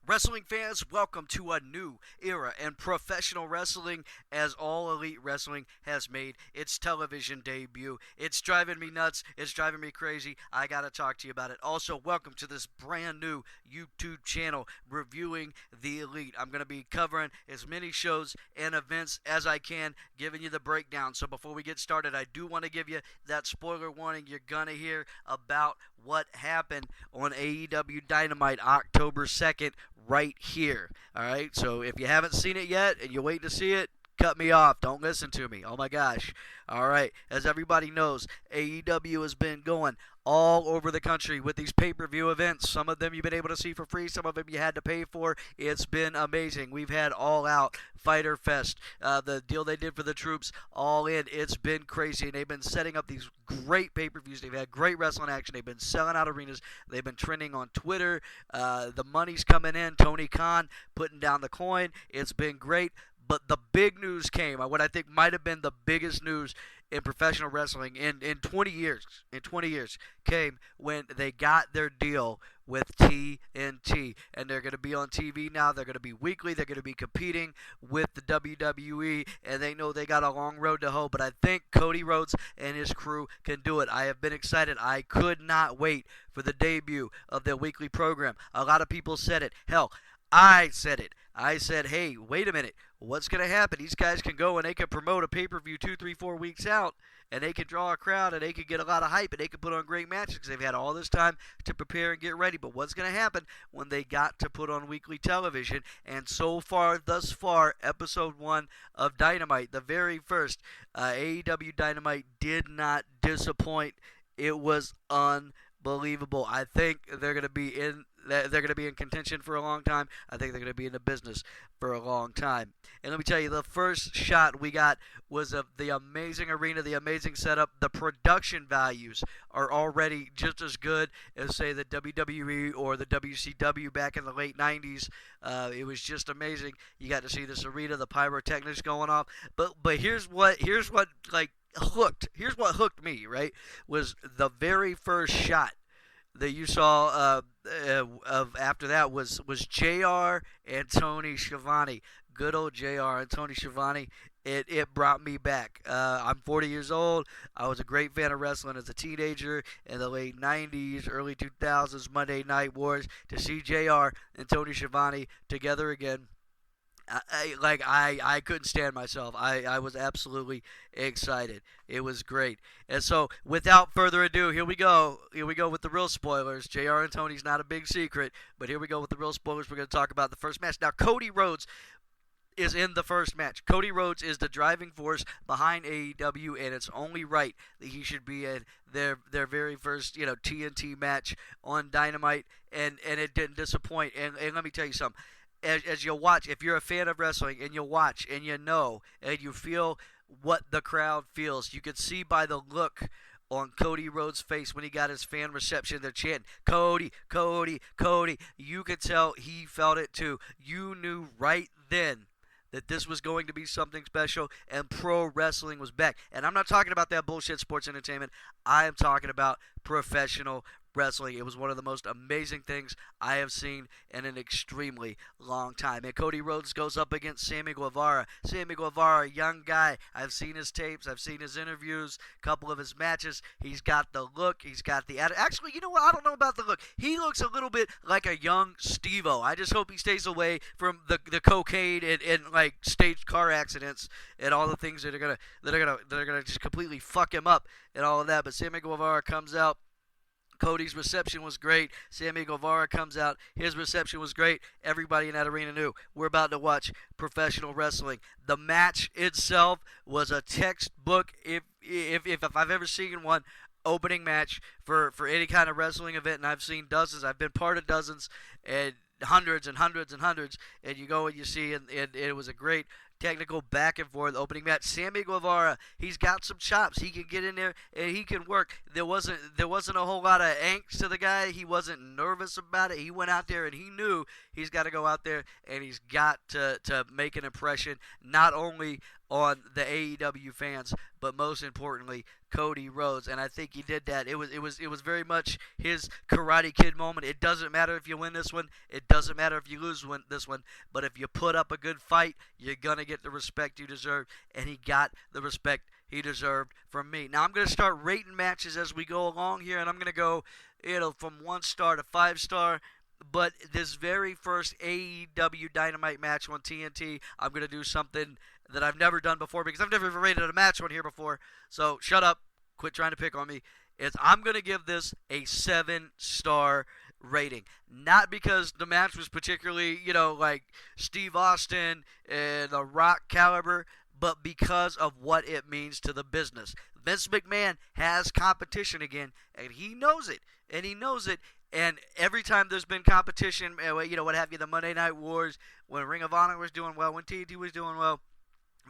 Wrestling fans, welcome to a new era in professional wrestling as All Elite Wrestling has made its television debut. It's driving me nuts. It's driving me crazy. I got to talk to you about it. Also, welcome to this brand new YouTube channel reviewing the Elite. I'm going to be covering as many shows and events as I can, giving you the breakdown. So before we get started, I do want to give you that spoiler warning. You're going to hear about what happened on AEW Dynamite October 2nd right here. All right, so if you haven't seen it yet and you're waiting to see it, cut me off. Don't listen to me. Oh my gosh. All right, as everybody knows, AEW has been going all over the country with these pay-per-view events. Some of them you've been able to see for free. Some of them you had to pay for. It's been amazing. We've had All Out, Fighter Fest, the deal they did for the troops, All In. It's been crazy, and they've been setting up these great pay-per-views. They've had great wrestling action. They've been selling out arenas. They've been trending on Twitter. The money's coming in. Tony Khan putting down the coin. It's been great. But the big news came, what I think might have been the biggest news in professional wrestling in 20 years, came when they got their deal with TNT. And they're going to be on TV now. They're going to be weekly. They're going to be competing with the WWE. And they know they got a long road to hoe. But I think Cody Rhodes and his crew can do it. I have been excited. I could not wait for the debut of their weekly program. A lot of people said it. Hell, I said it. I said, hey, wait a minute. What's going to happen? These guys can go and they can promote a pay-per-view 2, 3, 4 weeks out, and they can draw a crowd, and they can get a lot of hype, and they can put on great matches because they've had all this time to prepare and get ready. But what's going to happen when they got to put on weekly television? And so far, thus far, episode 1 of Dynamite, the very first AEW Dynamite, did not disappoint. It was unbelievable. I think they're going to be in contention for a long time. I think they're going to be in the business for a long time. And let me tell you, the first shot we got was of the amazing arena, the amazing setup. The production values are already just as good as, say, the WWE or the WCW back in the late 90s. It was just amazing. You got to see this arena, the pyrotechnics going off. But here's what hooked me, right, was the very first shot that you saw of after that was JR and Tony Schiavone. Good old JR and Tony Schiavone. It brought me back. I'm 40 years old. I was a great fan of wrestling as a teenager in the late 90s, early 2000s, Monday Night Wars. To see JR and Tony Schiavone together again, I couldn't stand myself. I was absolutely excited. It was great. And so, without further ado, here we go. Here we go with the real spoilers. JR and Tony's not a big secret, but here we go with the real spoilers. We're going to talk about the first match. Now, Cody Rhodes is in the first match. Cody Rhodes is the driving force behind AEW, and it's only right that he should be in their very first, TNT match on Dynamite, and it didn't disappoint. And let me tell you something. As you watch, if you're a fan of wrestling and you watch and you know and you feel what the crowd feels, you can see by the look on Cody Rhodes' face when he got his fan reception. They're chanting, Cody, Cody, Cody. You could tell he felt it too. You knew right then that this was going to be something special and pro wrestling was back. And I'm not talking about that bullshit sports entertainment. I am talking about professional wrestling. It was one of the most amazing things I have seen in an extremely long time. And Cody Rhodes goes up against Sammy Guevara. Sammy Guevara, young guy. I've seen his tapes. I've seen his interviews, a couple of his matches. He's got the look. He's got the attitude. Actually, you know what? I don't know about the look. He looks a little bit like a young Steve-O. I just hope he stays away from the cocaine and like staged car accidents and all the things that are gonna just completely fuck him up and all of that. But Sammy Guevara comes out. Cody's reception was great. Sammy Guevara comes out. His reception was great. Everybody in that arena knew we're about to watch professional wrestling. The match itself was a textbook, if I've ever seen one, opening match for any kind of wrestling event, and I've seen dozens. I've been part of dozens and hundreds and hundreds and hundreds, and you go and you see, and it was a great technical back and forth opening match. Sammy Guevara, he's got some chops. He can get in there and he can work. There wasn't a whole lot of angst to the guy. He wasn't nervous about it. He went out there and he knew he's got to go out there and he's got to make an impression not only on the AEW fans, but most importantly, Cody Rhodes. And I think he did that. It was very much his Karate Kid moment. It doesn't matter if you win this one. It doesn't matter if you lose this one. But if you put up a good fight, you're gonna get the respect you deserve. And he got the respect he deserved from me. Now I'm gonna start rating matches as we go along here, and I'm gonna go, from 1 star to 5 star. But this very first AEW Dynamite match on TNT, I'm going to do something that I've never done before because I've never even rated a match on here before. So shut up. Quit trying to pick on me. I'm going to give this a 7-star rating. Not because the match was particularly, like Steve Austin and the Rock caliber, but because of what it means to the business. Vince McMahon has competition again, and he knows it. And every time there's been competition, what have you, the Monday Night Wars, when Ring of Honor was doing well, when TNT was doing well,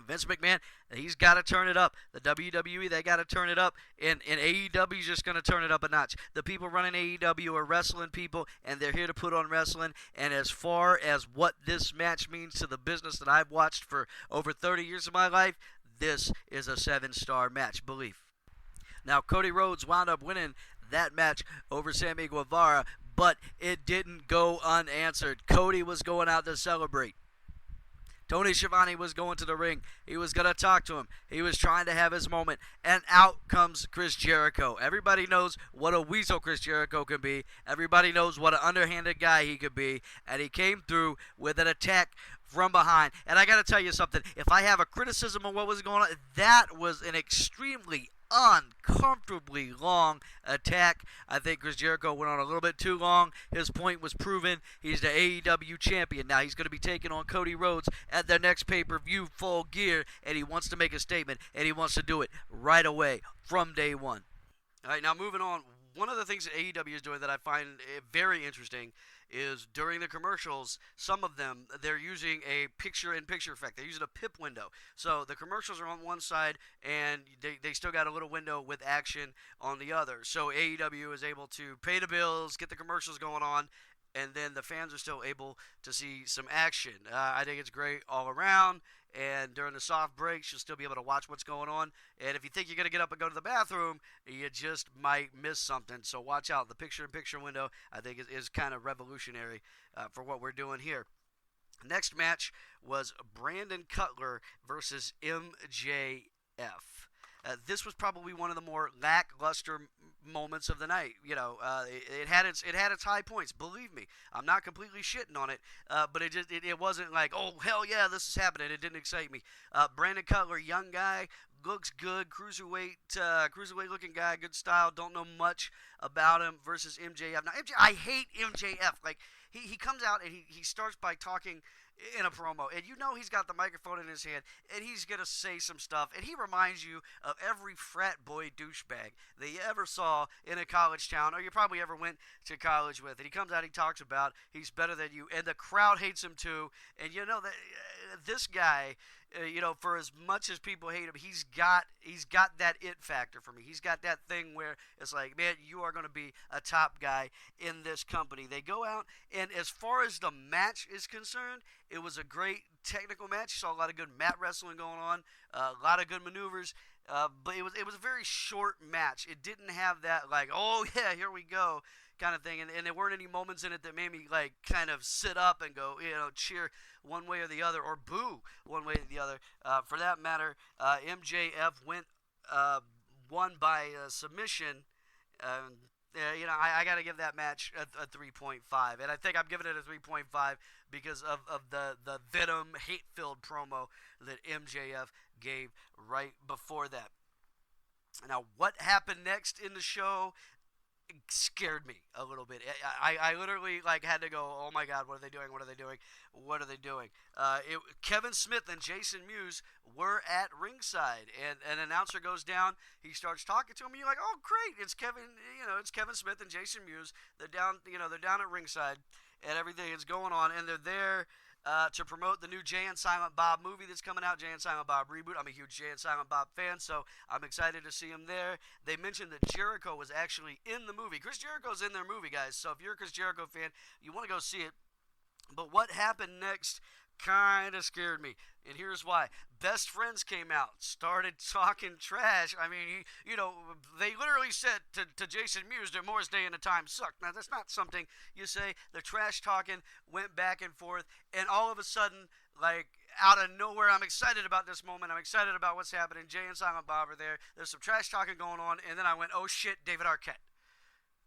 Vince McMahon, he's got to turn it up. The WWE, they got to turn it up. And AEW's just going to turn it up a notch. The people running AEW are wrestling people, and they're here to put on wrestling. And as far as what this match means to the business that I've watched for over 30 years of my life, this is a 7-star match, believe. Now, Cody Rhodes wound up winning that match over Sammy Guevara, but it didn't go unanswered. Cody was going out to celebrate. Tony Schiavone was going to the ring. He was going to talk to him. He was trying to have his moment. And out comes Chris Jericho. Everybody knows what a weasel Chris Jericho can be. Everybody knows what an underhanded guy he could be. And he came through with an attack from behind. And I got to tell you something. If I have a criticism of what was going on, that was an extremely uncomfortably long attack. I think Chris Jericho went on a little bit too long. His point was proven. He's the AEW champion. Now he's going to be taking on Cody Rhodes at their next pay-per-view Full Gear, and he wants to make a statement, and he wants to do it right away from day one. All right, now moving on. One of the things that AEW is doing that I find very interesting is during the commercials, some of them, they're using a picture-in-picture effect. They're using a pip window. So the commercials are on one side, and they still got a little window with action on the other. So AEW is able to pay the bills, get the commercials going on, and then the fans are still able to see some action. I think it's great all around. And during the soft breaks, you'll still be able to watch what's going on. And if you think you're going to get up and go to the bathroom, you just might miss something. So watch out. The picture-in-picture window, I think, is kind of revolutionary for what we're doing here. Next match was Brandon Cutler versus MJF. This was probably one of the more lackluster moments of the night. It had its high points. Believe me, I'm not completely shitting on it, but it wasn't like, oh hell yeah, this is happening. It didn't excite me. Brandon Cutler, young guy, looks good, cruiserweight looking guy, good style. Don't know much about him versus MJF. Now I hate MJF. Like he comes out and he starts by talking in a promo, and he's got the microphone in his hand, and he's gonna say some stuff, and he reminds you of every frat boy douchebag that you ever saw in a college town, or you probably ever went to college with. And he comes out, he talks about he's better than you, and the crowd hates him too. And that this guy, for as much as people hate him, he's got that it factor for me. He's got that thing where it's like, man, you are going to be a top guy in this company. They go out, and as far as the match is concerned, it was a great technical match. You saw a lot of good mat wrestling going on, a lot of good maneuvers, but it was a very short match. It didn't have that, like, oh yeah, here we go kind of thing, and there weren't any moments in it that made me like kind of sit up and go, cheer one way or the other, or boo one way or the other. For that matter, MJF won by submission. I got to give that match a 3.5, and I think I'm giving it a 3.5 because of the venom, hate-filled promo that MJF gave right before that. Now, what happened next in the show scared me a little bit. I literally had to go, oh my god, what are they doing? Kevin Smith and Jason Mewes were at ringside, and an announcer goes down, he starts talking to him, and you're like, oh great, it's Kevin Smith and Jason Mewes. They're down at ringside, and everything is going on, and they're there to promote the new Jay and Silent Bob movie that's coming out, Jay and Silent Bob reboot. I'm a huge Jay and Silent Bob fan, so I'm excited to see him there. They mentioned that Jericho was actually in the movie. Chris Jericho's in their movie, guys, so if you're a Chris Jericho fan, you want to go see it. But what happened next kind of scared me. And here's why. Best Friends came out, started talking trash. I mean, they literally said to Jason Mewes that Moore's Day and the time sucked. Now, that's not something you say. The trash talking went back and forth, and all of a sudden, like, out of nowhere, I'm excited about this moment. I'm excited about what's happening. Jay and Silent Bob are there. There's some trash talking going on, and then I went, oh shit, David Arquette.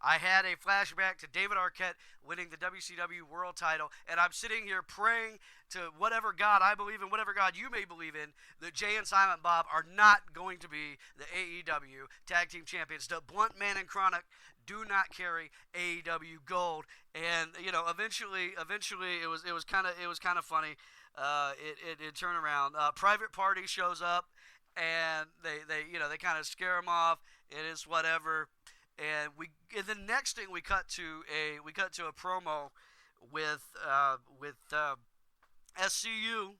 I had a flashback to David Arquette winning the WCW World title, and I'm sitting here praying to whatever God I believe in, whatever God you may believe in, that Jay and Silent Bob are not going to be the AEW Tag Team Champions. The Blunt Man and Chronic do not carry AEW gold, and eventually it was kind of funny. It turned around. Private Party shows up, and they kind of scare him off. It is whatever. And the next thing we cut to a promo with SCU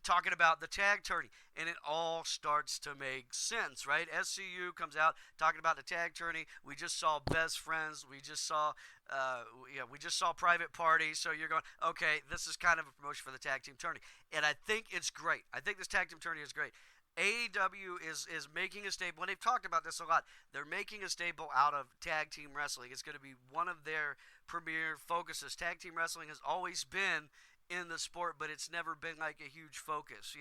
talking about the tag tourney, and it all starts to make sense, right? SCU comes out talking about the tag tourney. We just saw Best Friends. We just saw Private Party. So you're going, okay, this is kind of a promotion for the tag team tourney, and I think it's great. I think this tag team tourney is great. AEW is making a staple, and they've talked about this a lot. They're making a staple out of tag team wrestling. It's going to be one of their premier focuses. Tag team wrestling has always been in the sport, but it's never been like a huge focus,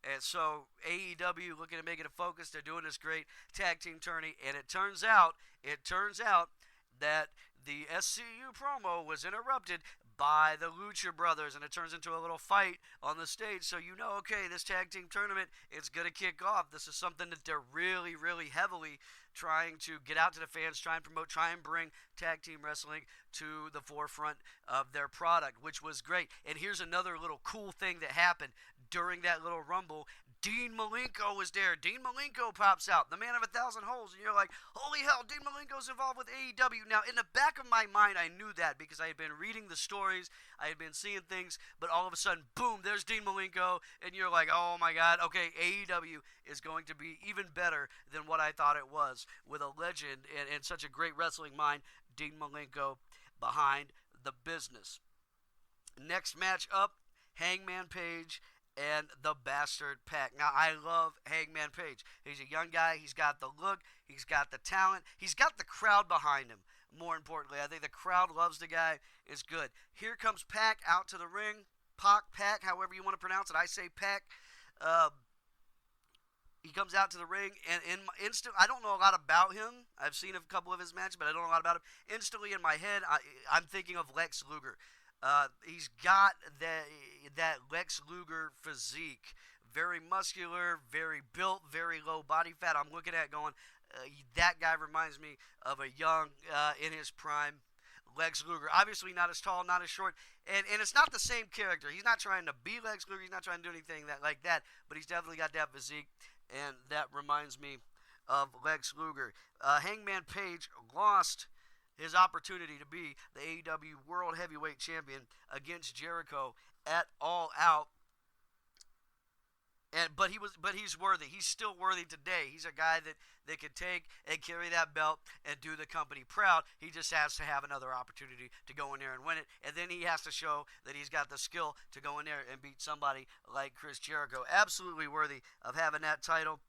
And so AEW looking to make it a focus. They're doing this great tag team tourney, and it turns out that the SCU promo was interrupted by the Lucha Brothers, and it turns into a little fight on the stage. So okay, this tag team tournament, it's going to kick off. This is something that they're really, really heavily trying to get out to the fans, try and promote, try and bring tag team wrestling to the forefront of their product, which was great. And here's another little cool thing that happened during that little rumble. Dean Malenko was there. Dean Malenko pops out, the man of 1,000 holes, and you're like, holy hell, Dean Malenko's involved with AEW. Now, in the back of my mind, I knew that because I had been reading the stories, I had been seeing things, but all of a sudden, boom, there's Dean Malenko, and you're like, oh my God, okay, AEW is going to be even better than what I thought it was, with a legend and such a great wrestling mind, Dean Malenko, behind the business. Next match up, Hangman Page and the Bastard Pack. Now, I love Hangman Page. He's a young guy. He's got the look. He's got the talent. He's got the crowd behind him. More importantly, I think the crowd loves the guy. It's good. Here comes Pac out to the ring. Pac, however you want to pronounce it. I say Pac. He comes out to the ring, and I don't know a lot about him. I've seen a couple of his matches, but I don't know a lot about him. Instantly in my head, I'm thinking of Lex Luger. He's got that Lex Luger physique. Very muscular, very built, very low body fat. I'm looking at going, that guy reminds me of a young, in his prime, Lex Luger. Obviously not as tall, not as short, and it's not the same character. He's not trying to be Lex Luger. He's not trying to do anything like that, but he's definitely got that physique, and that reminds me of Lex Luger. Hangman Page lost his opportunity to be the AEW World Heavyweight Champion against Jericho at All Out. But he's worthy. He's still worthy today. He's a guy that can take and carry that belt and do the company proud. He just has to have another opportunity to go in there and win it. And then he has to show that he's got the skill to go in there and beat somebody like Chris Jericho. Absolutely worthy of having that title.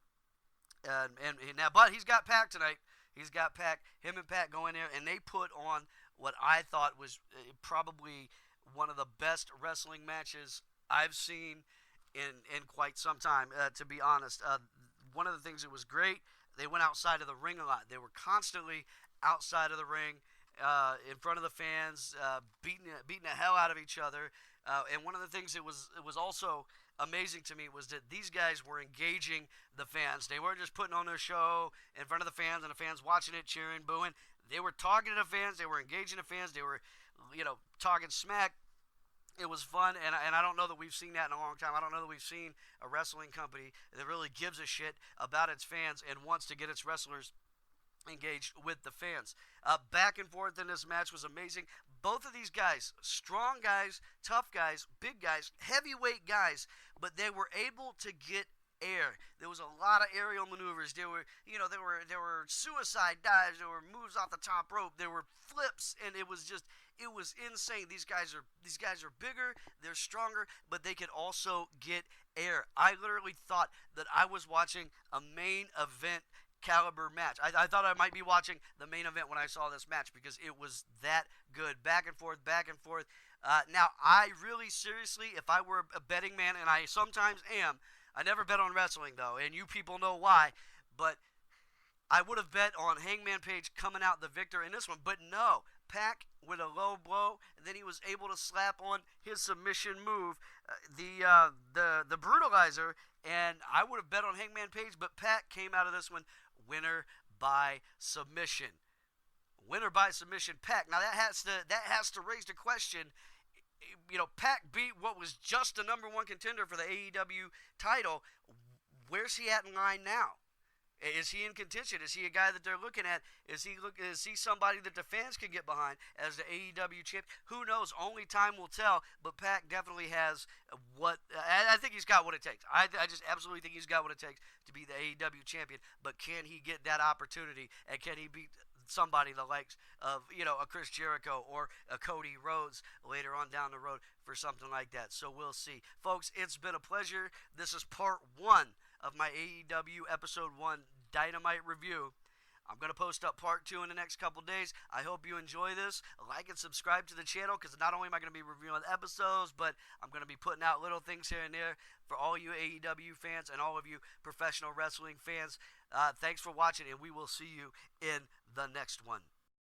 But he's got Pac tonight. He's got Pac. Him and Pac go in there, and they put on what I thought was probably one of the best wrestling matches I've seen in quite some time, to be honest. One of the things that was great, they went outside of the ring a lot. They were constantly outside of the ring, in front of the fans, beating the hell out of each other. And one of the things that was also amazing to me was that these guys were engaging the fans. They weren't just putting on their show in front of the fans and the fans watching it, cheering, booing. They were talking to the fans. They were engaging the fans. They were, talking smack. It was fun, and I don't know that we've seen that in a long time. I don't know that we've seen a wrestling company that really gives a shit about its fans and wants to get its wrestlers engaged with the fans. Back and forth in this match was amazing. Both of these guys, strong guys, tough guys, big guys, heavyweight guys, but they were able to get air. There was a lot of aerial maneuvers. There were suicide dives. There were moves off the top rope. There were flips, and it was insane. These guys are bigger. They're stronger, but they could also get air. I literally thought that I was watching a main event caliber match. I thought I might be watching the main event when I saw this match because it was that good. Back and forth, back and forth. Now, I really seriously, if I were a betting man, and I sometimes am, I never bet on wrestling though, and you people know why, but I would have bet on Hangman Page coming out the victor in this one, but no. Pac with a low blow, and then he was able to slap on his submission move, the brutalizer, and I would have bet on Hangman Page, but Pac came out of this one winner by submission. Winner by submission, Pac. Now that has to raise the question. Pac beat what was just the number one contender for the AEW title. Where's he at in line now? Is he in contention? Is he a guy that they're looking at? Is he somebody that the fans can get behind as the AEW champ? Who knows? Only time will tell. But Pac definitely has what I think he's got what it takes. I just absolutely think he's got what it takes to be the AEW champion. But can he get that opportunity? And can he beat somebody the likes of a Chris Jericho or a Cody Rhodes later on down the road for something like that? So we'll see, folks. It's been a pleasure. This is part 1 of my AEW Episode 1 Dynamite review. I'm going to post up part 2 in the next couple days. I hope you enjoy this. Like and subscribe to the channel because not only am I going to be reviewing episodes, but I'm going to be putting out little things here and there for all you AEW fans and all of you professional wrestling fans. Thanks for watching, and we will see you in the next one.